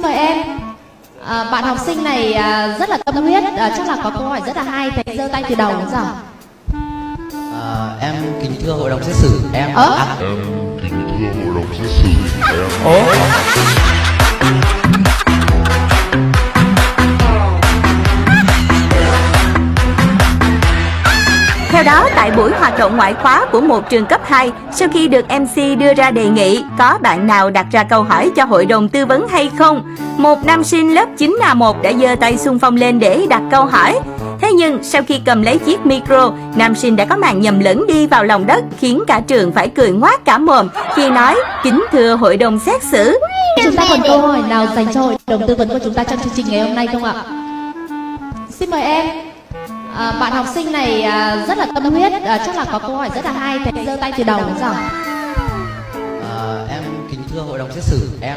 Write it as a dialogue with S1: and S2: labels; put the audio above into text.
S1: Xin mời em. Bạn học sinh này rất là tâm huyết, chắc là có câu hỏi rất là hay, thầy giơ tay từ đầu đến giờ.
S2: Em kính thưa hội đồng xét xử, em kính thưa hội đồng xét xử,
S3: Theo đó, tại buổi hoạt động ngoại khóa của một trường cấp 2, sau khi được MC đưa ra đề nghị có bạn nào đặt ra câu hỏi cho hội đồng tư vấn hay không, một nam sinh lớp 9A1 đã giơ tay xung phong lên để đặt câu hỏi. Thế nhưng sau khi cầm lấy chiếc micro, nam sinh đã có màn nhầm lẫn đi vào lòng đất, khiến cả trường phải cười ngoác cả mồm khi nói kính thưa hội đồng xét xử.
S1: Chúng ta còn câu hỏi nào dành cho hội đồng tư vấn của chúng ta trong chương trình ngày hôm nay không ạ? Xin mời em. Bạn học sinh này rất là tâm huyết, chắc là có câu hỏi rất là hay, thầy giơ tay từ đầu đến giờ.
S2: em kính thưa hội đồng xét xử, em